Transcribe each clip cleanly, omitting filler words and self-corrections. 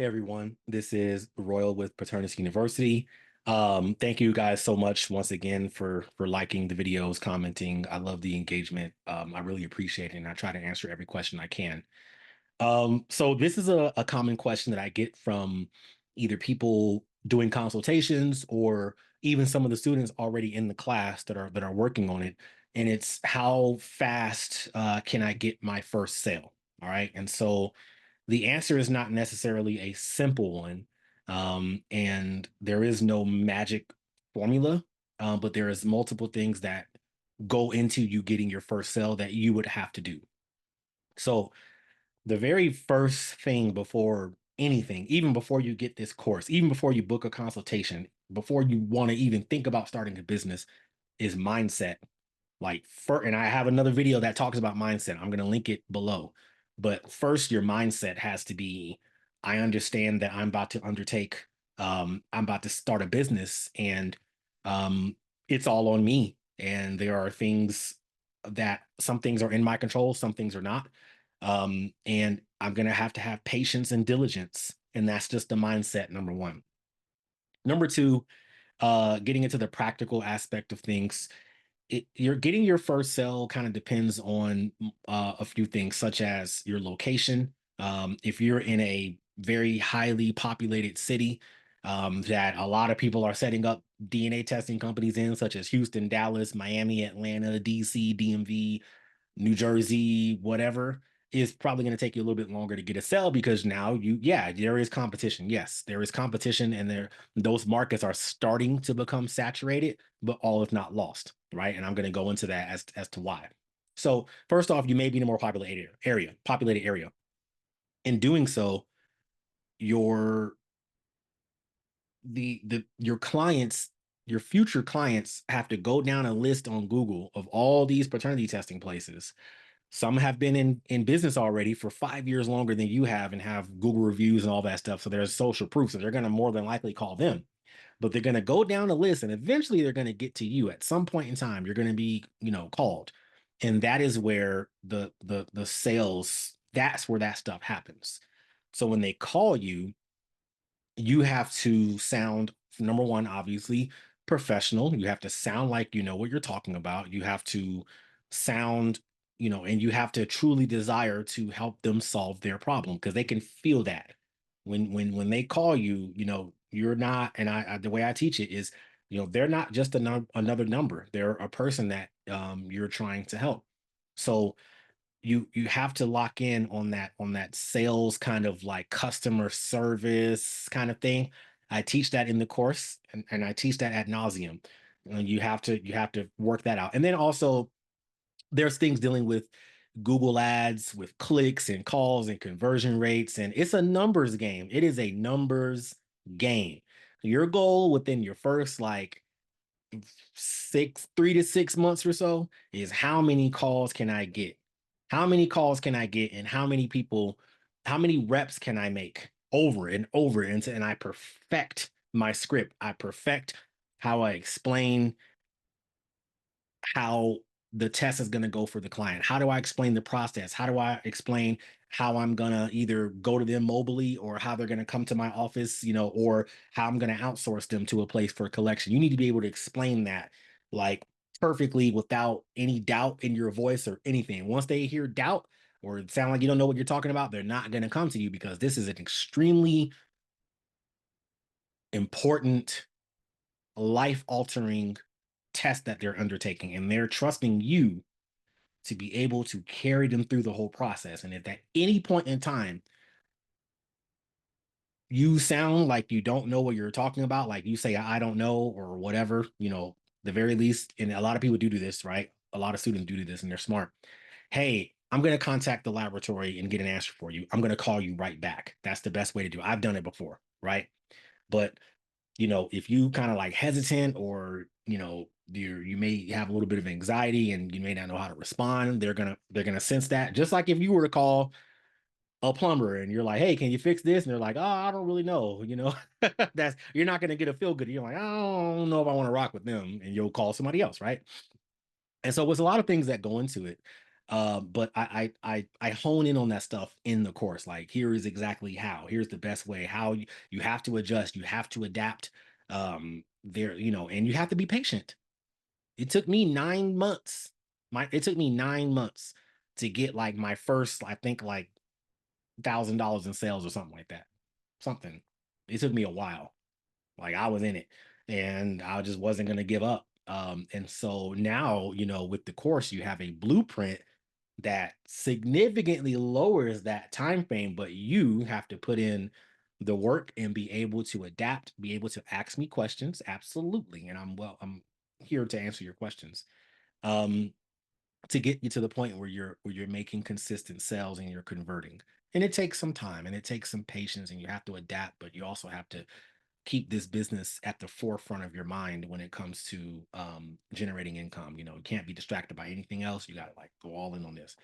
Hey everyone, this is Royal with Paternity University. Thank you guys so much once again for liking the videos, commenting. I love the engagement. I really appreciate it, and I try to answer every question I can. So this is a common question that I get from either people doing consultations or even some of the students already in the class that are working on it. And it's how fast can I get my first sale? All right. And so the answer is not necessarily a simple one. And there is no magic formula, but there is multiple things that go into you getting your first sale that you would have to do. So the very first thing before anything, even before you get this course, even before you book a consultation, before you want to even think about starting a business, is mindset. And I have another video that talks about mindset. I'm going to link it below. But first, your mindset has to be, I understand that I'm about to start a business, and it's all on me. And there are things that some things are in my control, some things are not. And I'm going to have patience and diligence. And that's just the mindset, number one. Number two, getting into the practical aspect of things, you're getting your first sale kind of depends on a few things, such as your location. If you're in a very highly populated city that a lot of people are setting up DNA testing companies in, such as Houston, Dallas, Miami, Atlanta, DC, DMV, New Jersey, whatever, is probably going to take you a little bit longer to get a sell because now yeah, there is competition. Yes, there is competition, and those markets are starting to become saturated, but all is not lost, right? And I'm going to go into that as to why. So first off, you may be in a more populated area. In doing so, your your clients, your future clients have to go down a list on Google of all these paternity testing places. Some have been in business already for 5 years longer than you have and have Google reviews and all that stuff. So there's social proof. So they're going to more than likely call them, but they're going to go down the list and eventually they're going to get to you at some point in time. You're going to be, called. And that is where the sales, that's where that stuff happens. So when they call you, you have to sound, number one, obviously professional. You have to sound like you know what you're talking about. You have to sound, and you have to truly desire to help them solve their problem because they can feel that when they call you. You're not, and the way I teach it is, they're not just another number. They're a person that you're trying to help. So you have to lock in on that sales kind of like customer service kind of thing. I teach that in the course, and I teach that ad nauseum. And you have to work that out. And then also there's things dealing with Google ads, with clicks and calls and conversion rates, and it's a numbers game. It is a numbers game. Your goal within your first like 3 to 6 months or so is how many calls can I get? How many calls can I get? And how many reps can I make over and over until and I perfect my script. I perfect how I explain how the test is going to go for the client. How do I explain the process? How do I explain how I'm going to either go to them mobily or how they're going to come to my office, or how I'm going to outsource them to a place for collection? You need to be able to explain that like perfectly without any doubt in your voice or anything. Once they hear doubt or it sound like you don't know what you're talking about, they're not going to come to you because this is an extremely important, life altering test that they're undertaking, and they're trusting you to be able to carry them through the whole process. And if at any point in time you sound like you don't know what you're talking about, like you say, I don't know, or whatever, the very least, and a lot of people do this, right? A lot of students do this and they're smart. Hey, I'm going to contact the laboratory and get an answer for you. I'm going to call you right back. That's the best way to do it. I've done it before, right? But if you kind of like hesitant or, you may have a little bit of anxiety and you may not know how to respond, they're gonna sense that. Just like if you were to call a plumber and you're like, hey, can you fix this? And they're like, oh, I don't really know, that's you're not gonna get a feel good. You're like, I don't know if I want to rock with them, and you'll call somebody else, right? And so there's a lot of things that go into it. But I hone in on that stuff in the course. Like, here is exactly how. Here's the best way. How you have to adjust. You have to adapt. There, and you have to be patient. It took me 9 months. It took me 9 months to get like my first, I think, like $1,000 in sales or something like that. Something. It took me a while. Like, I was in it and I just wasn't going to give up. And so now, with the course, you have a blueprint that significantly lowers that time frame, but you have to put in the work and be able to adapt, be able to ask me questions. Absolutely. And I'm here to answer your questions. Um, to get you to the point where you're making consistent sales and you're converting. And it takes some time and it takes some patience and you have to adapt, but you also have to keep this business at the forefront of your mind when it comes to generating income. You can't be distracted by anything else. You got to like go all in on this.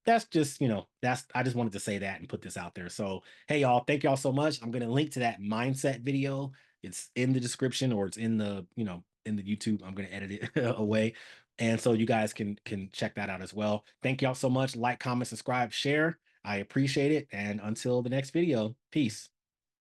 That's just, that's I just wanted to say that and put this out there. So, hey y'all, thank y'all so much. I'm going to link to that mindset video. It's in the description, or it's in the, in the YouTube. I'm going to edit it away. And so you guys can check that out as well. Thank y'all so much. Like, comment, subscribe, share. I appreciate it. And until the next video, peace.